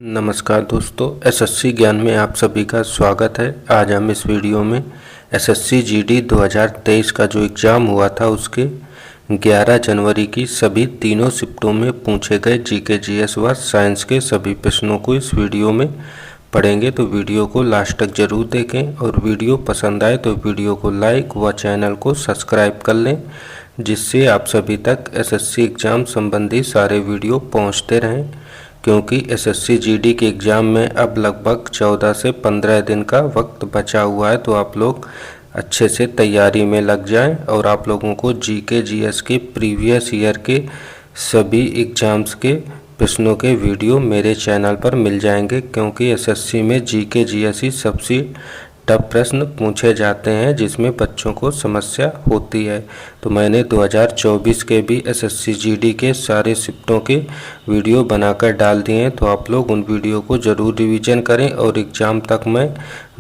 नमस्कार दोस्तों, एसएससी ज्ञान में आप सभी का स्वागत है। आज हम इस वीडियो में एसएससी जीडी 2023 का जो एग्ज़ाम हुआ था उसके 11 जनवरी की सभी तीनों शिफ्टों में पूछे गए जीके जीएस व साइंस के सभी प्रश्नों को इस वीडियो में पढ़ेंगे। तो वीडियो को लास्ट तक ज़रूर देखें और वीडियो पसंद आए तो वीडियो को लाइक व चैनल को सब्सक्राइब कर लें, जिससे आप सभी तक एसएससी एग्ज़ाम संबंधी सारे वीडियो पहुँचते रहें। क्योंकि एसएससी जीडी के एग्ज़ाम में अब लगभग 14 से 15 दिन का वक्त बचा हुआ है, तो आप लोग अच्छे से तैयारी में लग जाएं और आप लोगों को जीके जीएस के प्रीवियस ईयर के सभी एग्ज़ाम्स के प्रश्नों के वीडियो मेरे चैनल पर मिल जाएंगे। क्योंकि एसएससी में जीके जीएस ही सबसे टफ प्रश्न पूछे जाते हैं जिसमें बच्चों को समस्या होती है। तो मैंने 2024 के भी एसएससी जीडी के सारे शिफ्टों के वीडियो बनाकर डाल दिए हैं, तो आप लोग उन वीडियो को ज़रूर रिवीजन करें और एग्ज़ाम तक मैं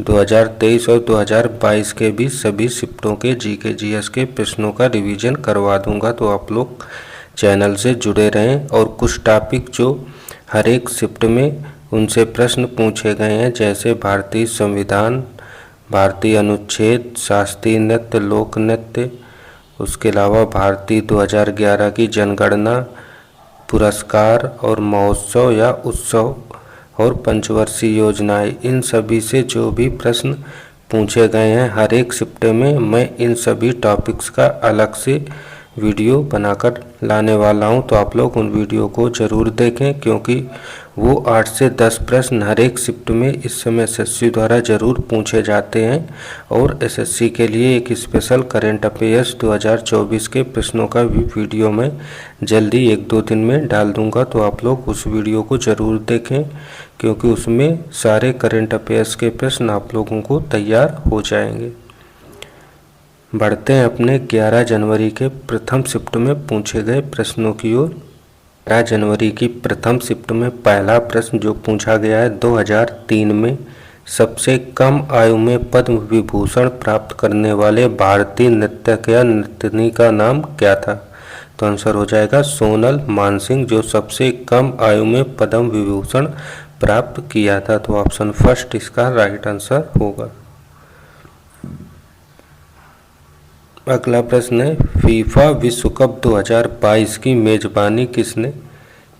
2023 और 2022 के भी सभी शिफ्टों के जीके जीएस के प्रश्नों का रिवीजन करवा दूंगा। तो आप लोग चैनल से जुड़े रहें और कुछ टॉपिक जो हर एक शिफ्ट में उनसे प्रश्न पूछे गए हैं, जैसे भारतीय संविधान, भारतीय अनुच्छेद, शास्त्रीय नृत्य, लोक नृत्य, उसके अलावा भारतीय 2011 की जनगणना, पुरस्कार और महोत्सव या उत्सव और पंचवर्षीय योजनाएं, इन सभी से जो भी प्रश्न पूछे गए हैं हर एक शिफ्ट में मैं इन सभी टॉपिक्स का अलग से वीडियो बनाकर लाने वाला हूं। तो आप लोग उन वीडियो को ज़रूर देखें, क्योंकि वो 8 से 10 प्रश्न हर एक शिफ्ट में इस समय एसएससी द्वारा ज़रूर पूछे जाते हैं। और एसएससी के लिए एक स्पेशल करंट अफेयर्स 2024 के प्रश्नों का भी वीडियो मैं जल्दी 1-2 दिन में डाल दूंगा। तो आप लोग उस वीडियो को ज़रूर देखें, क्योंकि उसमें सारे करंट अफेयर्स के प्रश्न आप लोगों को तैयार हो जाएंगे। बढ़ते हैं अपने 11 जनवरी के प्रथम शिफ्ट में पूछे गए प्रश्नों की ओर। 11 जनवरी की प्रथम शिफ्ट में पहला प्रश्न जो पूछा गया है, 2003 में सबसे कम आयु में पद्म विभूषण प्राप्त करने वाले भारतीय नर्तक या नर्तनी का नाम क्या था? तो आंसर हो जाएगा सोनल मानसिंह, जो सबसे कम आयु में पद्म विभूषण प्राप्त किया था। तो ऑप्शन फर्स्ट इसका राइट आंसर होगा। अगला प्रश्न है, फीफा विश्व कप 2022 की मेज़बानी किसने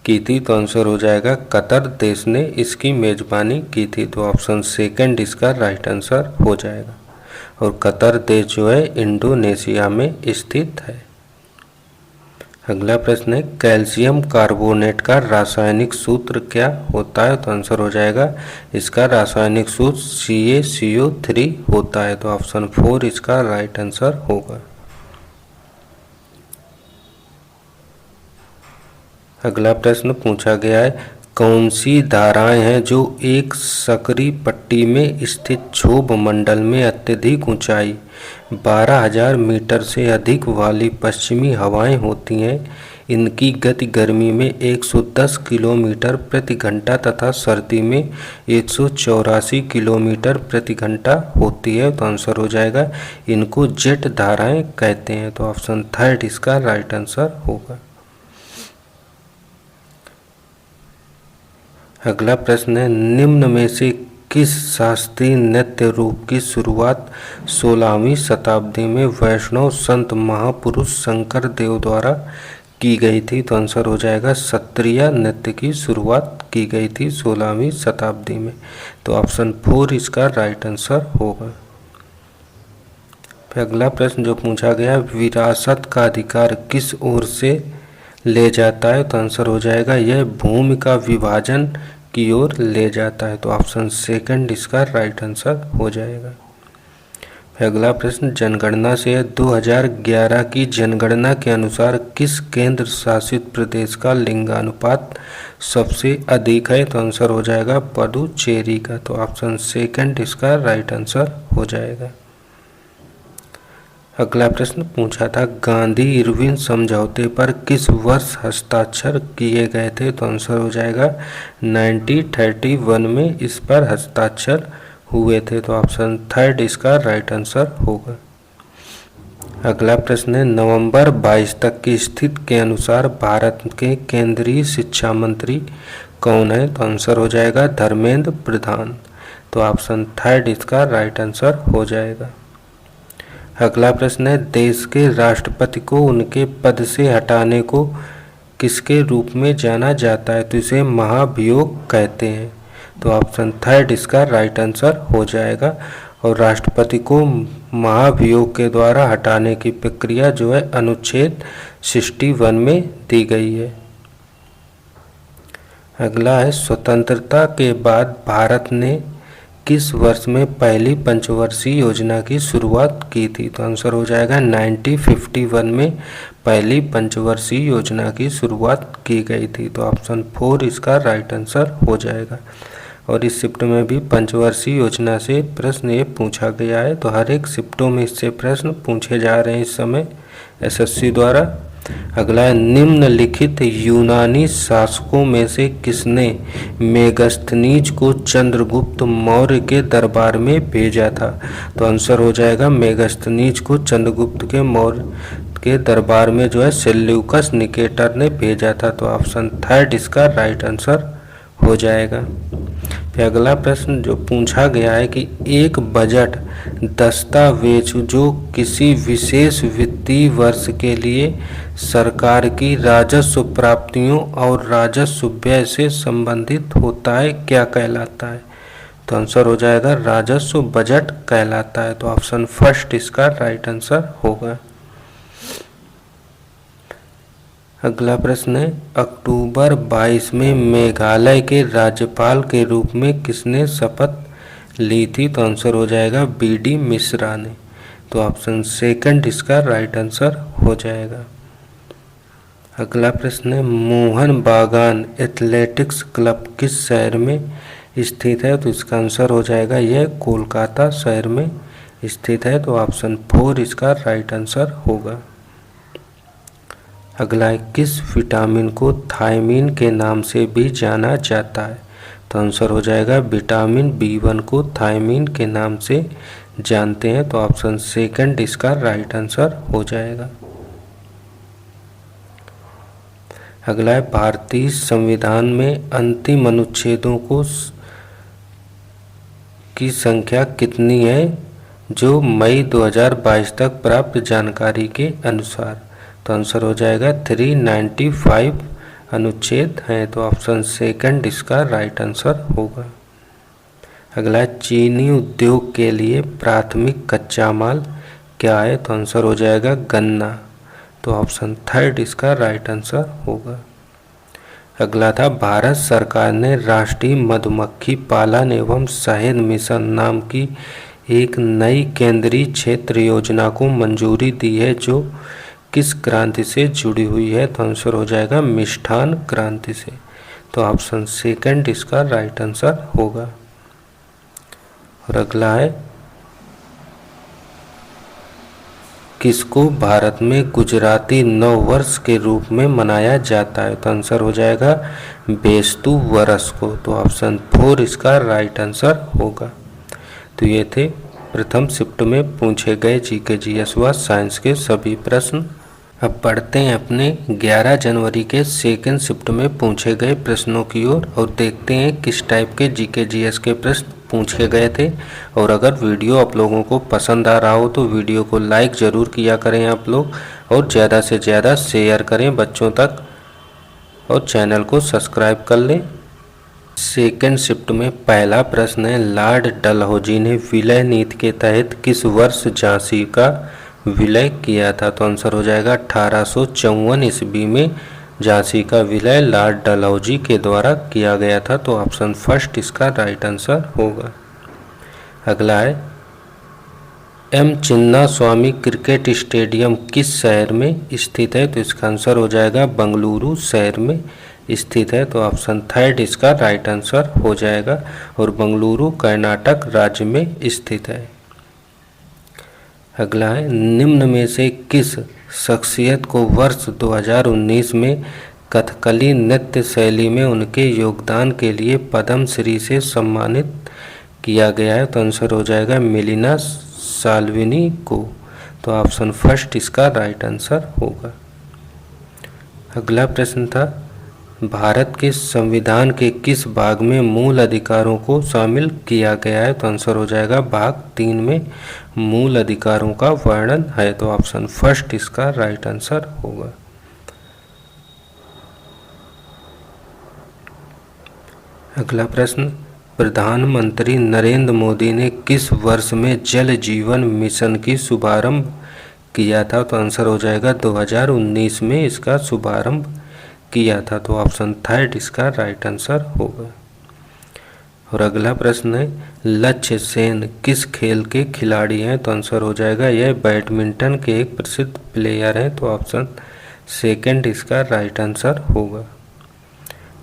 की थी? तो आंसर हो जाएगा कतर देश ने इसकी मेज़बानी की थी। तो ऑप्शन सेकंड इसका राइट आंसर हो जाएगा। और कतर देश जो है इंडोनेशिया में स्थित है। अगला प्रश्न है, कैल्शियम कार्बोनेट का रासायनिक सूत्र क्या होता है? तो आंसर हो जाएगा इसका रासायनिक सूत्र CaCO3 होता है। तो ऑप्शन 4 इसका राइट आंसर होगा। अगला प्रश्न पूछा गया है, कौन सी धाराएं हैं जो एक सकरी पट्टी में स्थित क्षोभ मंडल में अत्यधिक ऊंचाई 12,000 मीटर से अधिक वाली पश्चिमी हवाएं होती हैं? इनकी गति गर्मी में 110 किलोमीटर प्रति घंटा तथा सर्दी में 184 किलोमीटर प्रति घंटा होती है। तो आंसर हो जाएगा इनको जेट धाराएं कहते हैं। तो ऑप्शन थर्ड इसका राइट आंसर होगा। अगला प्रश्न है, निम्न में से किस शास्त्रीय नृत्य रूप की शुरुआत 16वीं शताब्दी में वैष्णव संत महापुरुष शंकर देव द्वारा की गई थी? तो आंसर हो जाएगा सत्रिया नृत्य की शुरुआत की गई थी 16वीं शताब्दी में। तो ऑप्शन 4 इसका राइट आंसर होगा। अगला प्रश्न जो पूछा गया, विरासत का अधिकार किस ओर से ले जाता है? तो आंसर हो जाएगा यह भूमि का विभाजन की ओर ले जाता है। तो ऑप्शन सेकंड इसका राइट आंसर हो जाएगा। अगला प्रश्न, जनगणना से 2011 की जनगणना के अनुसार किस केंद्र शासित प्रदेश का लिंगानुपात सबसे अधिक है? तो आंसर हो जाएगा पुडुचेरी का। तो ऑप्शन सेकंड इसका राइट आंसर हो जाएगा। अगला प्रश्न पूछा था, गांधी इरविन समझौते पर किस वर्ष हस्ताक्षर किए गए थे? तो आंसर हो जाएगा 1931 में इस पर हस्ताक्षर हुए थे। तो ऑप्शन थर्ड इसका राइट आंसर होगा। अगला प्रश्न है, नवंबर 22 तक की स्थिति के अनुसार भारत के केंद्रीय शिक्षा मंत्री कौन है? तो आंसर हो जाएगा धर्मेंद्र प्रधान। तो ऑप्शन थर्ड इसका राइट आंसर हो जाएगा। अगला प्रश्न है, देश के राष्ट्रपति को उनके पद से हटाने को किसके रूप में जाना जाता है? तो इसे महाभियोग कहते हैं। तो ऑप्शन थर्ड इसका राइट आंसर हो जाएगा। और राष्ट्रपति को महाभियोग के द्वारा हटाने की प्रक्रिया जो है अनुच्छेद 61 में दी गई है। अगला है, स्वतंत्रता के बाद भारत ने किस वर्ष में पहली पंचवर्षीय योजना की शुरुआत की थी? तो आंसर हो जाएगा 1951 में पहली पंचवर्षीय योजना की शुरुआत की गई थी। तो ऑप्शन 4 इसका राइट आंसर हो जाएगा। और इस शिफ्ट में भी पंचवर्षीय योजना से प्रश्न ये पूछा गया है। तो हर एक शिफ्टों में इससे प्रश्न पूछे जा रहे हैं इस समय एसएससी द्वारा। अगला है, निम्नलिखित यूनानी शासकों में से किसने मेगस्थनीज को चंद्रगुप्त मौर्य के दरबार में भेजा था? तो आंसर हो जाएगा मेगस्थनीज को चंद्रगुप्त के मौर्य के दरबार में जो है सेल्यूकस निकेटर ने भेजा था। तो ऑप्शन थर्ड इसका राइट आंसर हो जाएगा। फिर अगला प्रश्न जो पूछा गया है कि एक बजट दस्तावेज जो किसी विशेष वित्तीय वर्ष के लिए सरकार की राजस्व प्राप्तियों और राजस्व व्यय से संबंधित होता है क्या कहलाता है? तो आंसर हो जाएगा राजस्व बजट कहलाता है। तो ऑप्शन फर्स्ट इसका राइट आंसर होगा। अगला प्रश्न है, अक्टूबर 22 में मेघालय के राज्यपाल के रूप में किसने शपथ ली थी? तो आंसर हो जाएगा बीडी मिश्रा ने। तो ऑप्शन सेकंड इसका राइट आंसर हो जाएगा। अगला प्रश्न है, मोहन बागान एथलेटिक्स क्लब किस शहर में स्थित है? तो इसका आंसर हो जाएगा यह कोलकाता शहर में स्थित है। तो ऑप्शन 4 इसका राइट आंसर होगा। अगला है, किस विटामिन को थायमीन के नाम से भी जाना जाता है? तो आंसर हो जाएगा विटामिन B1 को थायमीन के नाम से जानते हैं। तो ऑप्शन सेकंड इसका राइट आंसर हो जाएगा। अगला है, भारतीय संविधान में अंतिम अनुच्छेदों की संख्या कितनी है जो मई 2022 तक प्राप्त जानकारी के अनुसार? तो आंसर हो जाएगा 395 अनुच्छेद हैं। तो ऑप्शन सेकंड इसका राइट आंसर होगा। अगला, चीनी उद्योग के लिए प्राथमिक कच्चा माल क्या है? तो आंसर हो जाएगा गन्ना। तो ऑप्शन थर्ड इसका राइट आंसर होगा। अगला था, भारत सरकार ने राष्ट्रीय मधुमक्खी पालन एवं शहद मिशन नाम की एक नई केंद्रीय क्षेत्र योजना को मंजूरी दी है जो किस क्रांति से जुड़ी हुई है? तो आंसर हो जाएगा मिष्ठान क्रांति से। तो ऑप्शन सेकंड इसका राइट आंसर होगा। और अगला है, किसको भारत में गुजराती नव वर्ष के रूप में मनाया जाता है? तो आंसर हो जाएगा बेस्तु वर्ष को। तो ऑप्शन 4 इसका राइट आंसर होगा। तो ये थे प्रथम शिफ्ट में पूछे गए जीके जीएस व साइंस के सभी प्रश्न। अब पढ़ते हैं अपने 11 जनवरी के सेकंड शिफ्ट में पूछे गए प्रश्नों की ओर और देखते हैं किस टाइप के जीके जीएस के प्रश्न पूछे गए थे। और अगर वीडियो आप लोगों को पसंद आ रहा हो तो वीडियो को लाइक ज़रूर किया करें आप लोग और ज़्यादा से ज़्यादा शेयर करें बच्चों तक और चैनल को सब्सक्राइब कर लें। सेकंड शिफ्ट में पहला प्रश्न है, लॉर्ड डलहौजी ने विलय नीति के तहत किस वर्ष झांसी का विलय किया था? तो आंसर हो जाएगा 1854 ईस्वी में झांसी का विलय लॉर्ड डलहौजी के द्वारा किया गया था। तो ऑप्शन फर्स्ट इसका राइट आंसर होगा। अगला है, एम चिन्ना स्वामी क्रिकेट स्टेडियम किस शहर में स्थित है? तो इसका आंसर हो जाएगा बेंगलुरु शहर में स्थित है। तो ऑप्शन थर्ड इसका राइट आंसर हो जाएगा और बेंगलुरु कर्नाटक राज्य में स्थित है। अगला है, निम्न में से किस शख्सियत को वर्ष 2019 में कथकली नृत्य शैली में उनके योगदान के लिए पद्म श्री से सम्मानित किया गया है? तो आंसर हो जाएगा मिलिना साल्विनी को। तो ऑप्शन फर्स्ट इसका राइट आंसर होगा। अगला प्रश्न था, भारत के संविधान के किस भाग में मूल अधिकारों को शामिल किया गया है? तो आंसर हो जाएगा भाग 3 में मूल अधिकारों का वर्णन है। तो ऑप्शन फर्स्ट इसका राइट आंसर होगा। अगला प्रश्न, प्रधानमंत्री नरेंद्र मोदी ने किस वर्ष में जल जीवन मिशन की शुभारंभ किया था? तो आंसर हो जाएगा 2019 में इसका शुभारंभ किया था। तो ऑप्शन थर्ड इसका राइट आंसर होगा। और अगला प्रश्न है, लक्ष्य सेन किस खेल के खिलाड़ी हैं? तो आंसर हो जाएगा यह बैडमिंटन के एक प्रसिद्ध प्लेयर हैं। तो ऑप्शन सेकंड इसका राइट आंसर होगा।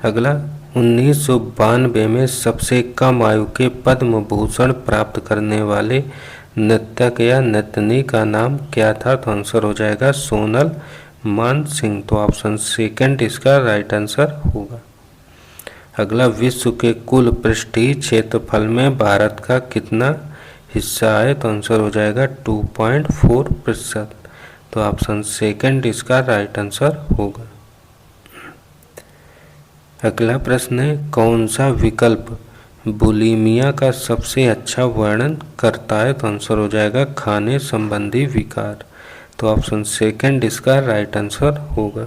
अगला, 1992 में सबसे कम आयु के पद्म भूषण प्राप्त करने वाले नर्तक या नर्तनी का नाम क्या था? तो आंसर हो जाएगा सोनल मान सिंह। तो ऑप्शन सेकंड इसका राइट आंसर होगा। अगला, विश्व के कुल पृष्ठीय क्षेत्रफल में भारत का कितना हिस्सा है? तो आंसर हो जाएगा 2.4%। तो ऑप्शन सेकंड इसका राइट आंसर होगा। अगला प्रश्न है, कौन सा विकल्प बुलिमिया का सबसे अच्छा वर्णन करता है? तो आंसर हो जाएगा खाने संबंधी विकार। तो ऑप्शन सेकंड इसका राइट आंसर होगा।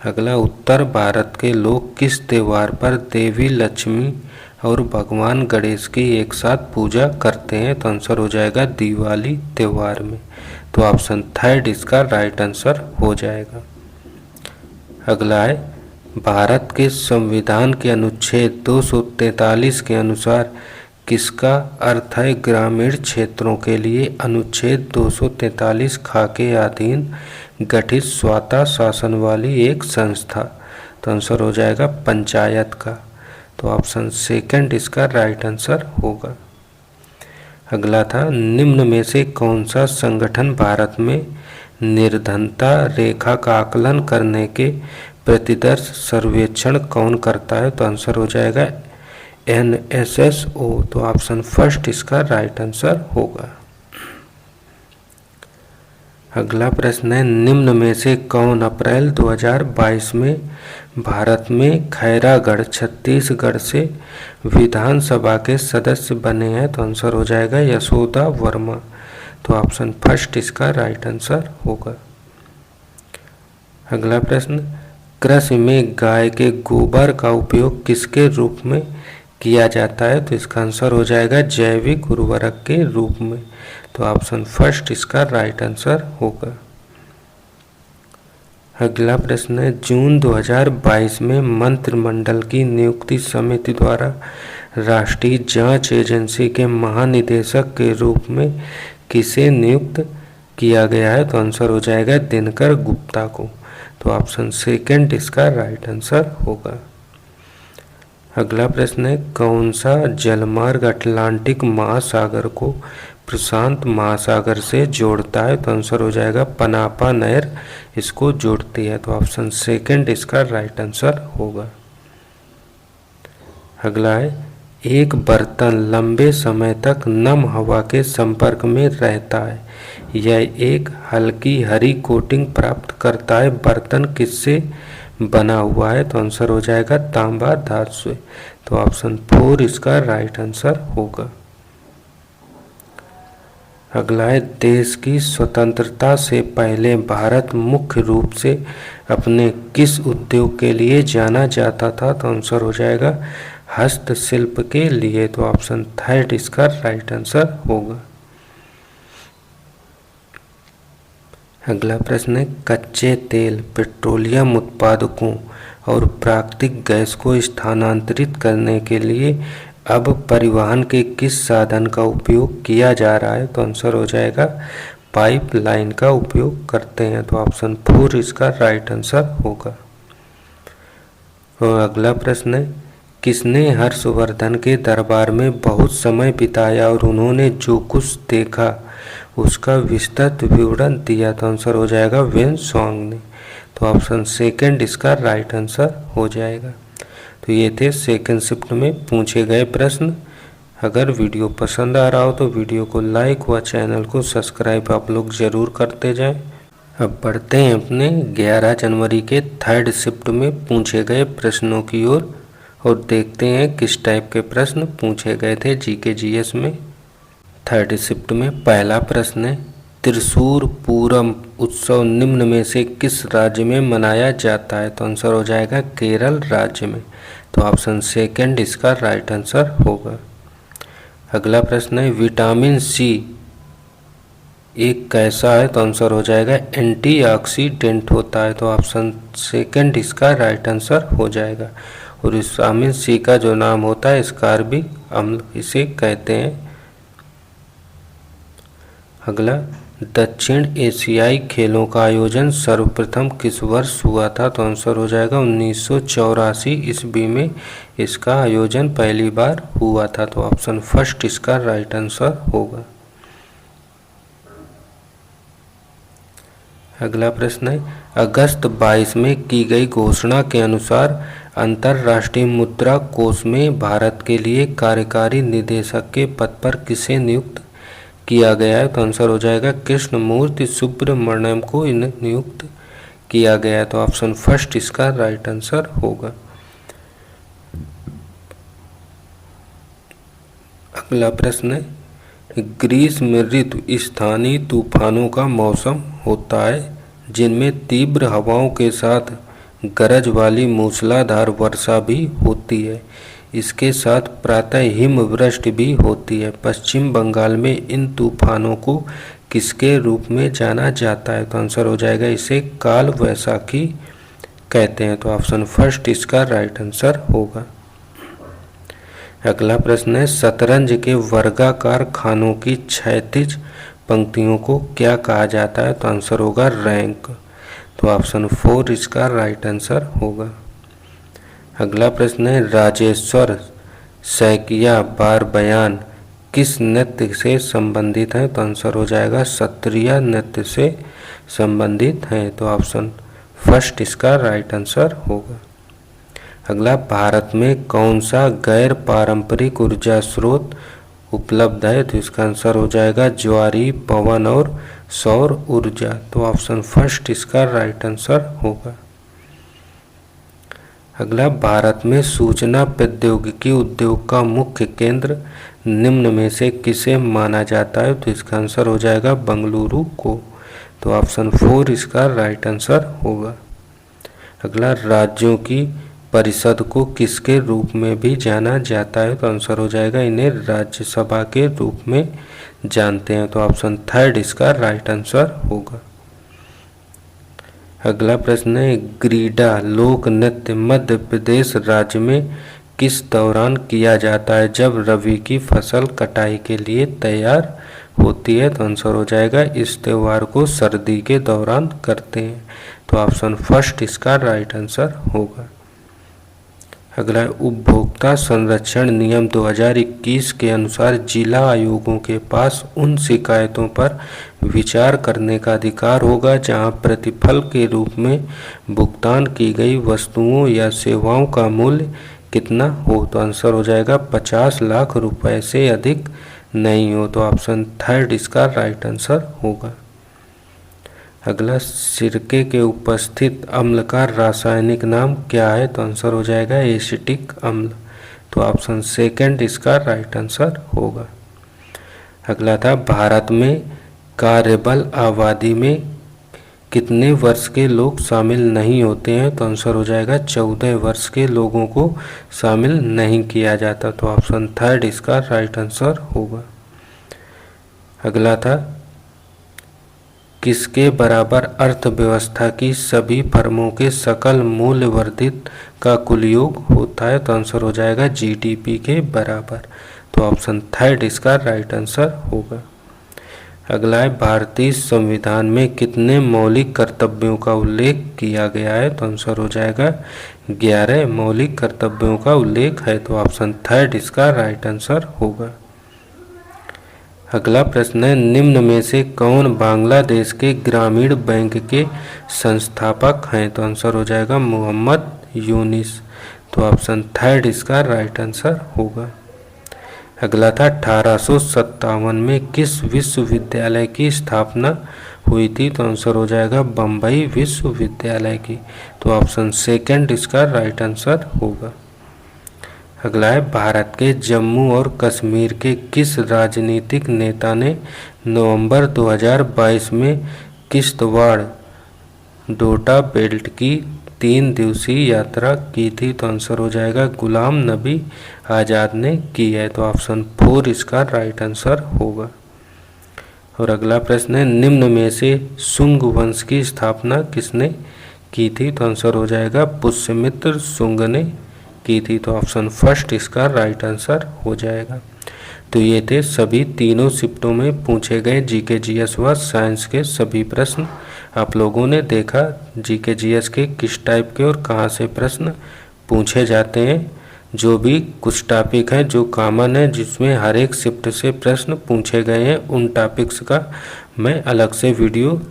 अगला, उत्तर भारत के लोग किस त्योहार पर देवी लक्ष्मी और भगवान गणेश की एक साथ पूजा करते हैं? तो आंसर हो जाएगा दिवाली त्योहार में। तो ऑप्शन थर्ड इसका राइट आंसर हो जाएगा। अगला है, भारत के संविधान के अनुच्छेद 243 के अनुसार किसका अर्थ है ग्रामीण क्षेत्रों के लिए अनुच्छेद 243 खा के अधीन गठित स्वतः शासन वाली एक संस्था? तो आंसर हो जाएगा पंचायत का। तो ऑप्शन सेकंड इसका राइट आंसर होगा। अगला था, निम्न में से कौन सा संगठन भारत में निर्धनता रेखा का आकलन करने के प्रतिदर्श सर्वेक्षण कौन करता है? तो आंसर हो जाएगा NSSO। तो ऑप्शन फर्स्ट इसका राइट आंसर होगा। अगला प्रश्न है, निम्न में से कौन अप्रैल 2022 में भारत में खैरागढ़ छत्तीसगढ़ से विधानसभा के सदस्य बने हैं? तो आंसर हो जाएगा यशोदा वर्मा। तो ऑप्शन फर्स्ट इसका राइट आंसर होगा। अगला प्रश्न, कृषि में गाय के गोबर का उपयोग किसके रूप में किया जाता है? तो इसका आंसर हो जाएगा जैविक उर्वरक के रूप में। तो ऑप्शन फर्स्ट इसका राइट आंसर होगा। अगला प्रश्न है, जून 2022 में मंत्रिमंडल की नियुक्ति समिति द्वारा राष्ट्रीय जांच एजेंसी के महानिदेशक के रूप में किसे नियुक्त किया गया है? तो आंसर हो जाएगा दिनकर गुप्ता को। तो ऑप्शन सेकंड इसका राइट आंसर होगा। अगला प्रश्न है, कौन सा जलमार्ग अटलांटिक महासागर को प्रशांत महासागर से जोड़ता है? तो आंसर हो जाएगा पनापा नहर इसको जोड़ती है। तो ऑप्शन सेकंड इसका राइट आंसर होगा। अगला है, एक बर्तन लंबे समय तक नम हवा के संपर्क में रहता है, यह एक हल्की हरी कोटिंग प्राप्त करता है, बर्तन किससे बना हुआ है? तो आंसर हो जाएगा तांबा धातु से। तो ऑप्शन 4 इसका राइट आंसर होगा। अगला है, देश की स्वतंत्रता से पहले भारत मुख्य रूप से अपने किस उद्योग के लिए जाना जाता था? तो आंसर हो जाएगा हस्तशिल्प के लिए। तो ऑप्शन थर्ड इसका राइट आंसर होगा। अगला प्रश्न है, कच्चे तेल, पेट्रोलियम उत्पादकों और प्राकृतिक गैस को स्थानांतरित करने के लिए अब परिवहन के किस साधन का उपयोग किया जा रहा है? तो आंसर हो जाएगा पाइपलाइन का उपयोग करते हैं। तो ऑप्शन 4 इसका राइट आंसर होगा। और अगला प्रश्न है, किसने हर्षवर्धन के दरबार में बहुत समय बिताया और उन्होंने जो कुछ देखा उसका विस्तृत विवरण दिया? तो आंसर हो जाएगा वेन सॉन्ग ने। तो ऑप्शन सेकंड इसका राइट आंसर हो जाएगा। तो ये थे सेकंड शिफ्ट में पूछे गए प्रश्न। अगर वीडियो पसंद आ रहा हो तो वीडियो को लाइक व चैनल को सब्सक्राइब आप लोग ज़रूर करते जाएं। अब बढ़ते हैं अपने 11 जनवरी के थर्ड शिफ्ट में पूछे गए प्रश्नों की ओर और देखते हैं किस टाइप के प्रश्न पूछे गए थे जीके जीएस में। थर्ड शिफ्ट में पहला प्रश्न है, त्रिशूर पूरम उत्सव निम्न में से किस राज्य में मनाया जाता है? तो आंसर हो जाएगा केरल राज्य में। तो ऑप्शन सेकंड इसका राइट आंसर होगा। अगला प्रश्न है, विटामिन सी एक कैसा है? तो आंसर हो जाएगा एंटीऑक्सीडेंट होता है। तो ऑप्शन सेकंड इसका राइट आंसर हो जाएगा। और विटामिन सी का जो नाम होता है स्कारबिक अम्ल इसे कहते हैं। अगला, दक्षिण एशियाई खेलों का आयोजन सर्वप्रथम किस वर्ष हुआ था? तो आंसर हो जाएगा 1984 ईस्वी में इसका आयोजन पहली बार हुआ था। तो ऑप्शन फर्स्ट इसका राइट आंसर होगा। अगला प्रश्न है, अगस्त 22 में की गई घोषणा के अनुसार अंतर्राष्ट्रीय मुद्रा कोष में भारत के लिए कार्यकारी निदेशक के पद पर किसे नियुक्त किया गया है? तो आंसर हो जाएगा कृष्णमूर्ति सुब्रमण्यम को नियुक्त किया गया है। तो ऑप्शन फर्स्ट इसका राइट आंसर होगा। अगला प्रश्न है, ग्रीष्म ऋतु स्थानीय तूफानों का मौसम होता है जिनमें तीव्र हवाओं के साथ गरज वाली मूसलाधार वर्षा भी होती है। इसके साथ प्रातः हिमवृष्टि भी होती है। पश्चिम बंगाल में इन तूफानों को किसके रूप में जाना जाता है? तो आंसर हो जाएगा इसे काल वैशाखी कहते हैं। तो ऑप्शन फर्स्ट इसका राइट आंसर होगा। अगला प्रश्न है, शतरंज के वर्गाकार खानों की क्षैतिज पंक्तियों को क्या कहा जाता है? तो आंसर होगा रैंक। तो ऑप्शन 4 इसका राइट आंसर होगा। अगला प्रश्न है, राजेश्वर सैकिया बार बयान किस नृत्य से संबंधित है? तो आंसर हो जाएगा सत्रिया नृत्य से संबंधित है। तो ऑप्शन फर्स्ट इसका राइट आंसर होगा। अगला, भारत में कौन सा गैर पारंपरिक ऊर्जा स्रोत उपलब्ध है? तो इसका आंसर हो जाएगा ज्वारी, पवन और सौर ऊर्जा। तो ऑप्शन फर्स्ट इसका राइट आंसर होगा। अगला, भारत में सूचना प्रौद्योगिकी उद्योग का मुख्य केंद्र निम्न में से किसे माना जाता है? तो इसका आंसर हो जाएगा बेंगलुरु को। तो ऑप्शन 4 इसका राइट आंसर होगा। अगला, राज्यों की परिषद को किसके रूप में भी जाना जाता है? तो आंसर हो जाएगा इन्हें राज्यसभा के रूप में जानते हैं। तो ऑप्शन थर्ड इसका राइट आंसर होगा। अगला प्रश्न है, ग्रीडा लोक नृत्य मध्य प्रदेश राज्य में किस दौरान किया जाता है जब रबी की फसल कटाई के लिए तैयार होती है? तो आंसर हो जाएगा इस त्योहार को सर्दी के दौरान करते हैं। तो ऑप्शन फर्स्ट इसका राइट आंसर होगा। अगला, उपभोक्ता संरक्षण नियम 2021 के अनुसार जिला आयोगों के पास उन शिकायतों पर विचार करने का अधिकार होगा जहां प्रतिफल के रूप में भुगतान की गई वस्तुओं या सेवाओं का मूल्य कितना हो? तो आंसर हो जाएगा 50 लाख रुपए से अधिक नहीं हो। तो ऑप्शन थर्ड इसका राइट आंसर होगा। अगला, सिरके के उपस्थित अम्ल का रासायनिक नाम क्या है? तो आंसर हो जाएगा एसिटिक अम्ल। तो ऑप्शन सेकंड इसका राइट आंसर होगा। अगला था, भारत में कार्यबल आबादी में कितने वर्ष के लोग शामिल नहीं होते हैं? तो आंसर हो जाएगा 14 वर्ष के लोगों को शामिल नहीं किया जाता। तो ऑप्शन थर्ड इसका राइट आंसर होगा। अगला था, किसके बराबर अर्थव्यवस्था की सभी फर्मों के सकल मूल्य वर्धित का कुल योग होता है? तो आंसर हो जाएगा जीडीपी के बराबर। तो ऑप्शन थर्ड इसका राइट आंसर होगा। अगला है, भारतीय संविधान में कितने मौलिक कर्तव्यों का उल्लेख किया गया है? तो आंसर हो जाएगा 11 मौलिक कर्तव्यों का उल्लेख है। तो ऑप्शन थर्ड इसका राइट आंसर होगा। अगला प्रश्न है, निम्न में से कौन बांग्लादेश के ग्रामीण बैंक के संस्थापक हैं? तो आंसर हो जाएगा मोहम्मद यूनिस। तो ऑप्शन थर्ड इसका राइट आंसर होगा। अगला था, 1857 में किस विश्वविद्यालय की स्थापना हुई थी? तो आंसर हो जाएगा बम्बई विश्वविद्यालय की। तो ऑप्शन सेकंड इसका राइट आंसर होगा। अगला है, भारत के जम्मू और कश्मीर के किस राजनीतिक नेता ने नवंबर 2022 में किश्तवाड़ डोडा बेल्ट की 3 दिवसीय यात्रा की थी? तो आंसर हो जाएगा गुलाम नबी आज़ाद ने की है। तो ऑप्शन 4 इसका राइट आंसर होगा। और अगला प्रश्न है, निम्न में से शुंग वंश की स्थापना किसने की थी? तो आंसर हो जाएगा पुष्यमित्र शुंग ने की थी। तो ऑप्शन फर्स्ट इसका राइट आंसर हो जाएगा। तो ये थे सभी तीनों शिफ्टों में पूछे गए जीके जीएस व साइंस के सभी प्रश्न। आप लोगों ने देखा जीके जीएस के किस टाइप के और कहाँ से प्रश्न पूछे जाते हैं। जो भी कुछ टॉपिक हैं जो कॉमन है, जिसमें हर एक शिफ्ट से प्रश्न पूछे गए हैं, उन टॉपिक्स का मैं अलग से वीडियो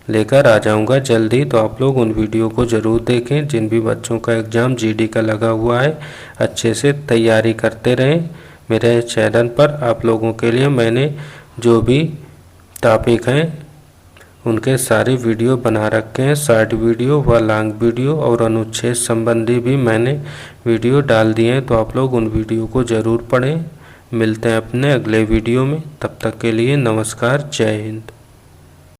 लेकर आ जाऊंगा जल्दी। तो आप लोग उन वीडियो को ज़रूर देखें। जिन भी बच्चों का एग्ज़ाम जीडी का लगा हुआ है, अच्छे से तैयारी करते रहें। मेरे चैनल पर आप लोगों के लिए मैंने जो भी टॉपिक हैं उनके सारे वीडियो बना रखे हैं, शॉर्ट वीडियो व लॉन्ग वीडियो, और अनुच्छेद संबंधी भी मैंने वीडियो डाल दिए हैं। तो आप लोग उन वीडियो को ज़रूर पढ़ें। मिलते हैं अपने अगले वीडियो में, तब तक के लिए नमस्कार, जय हिंद।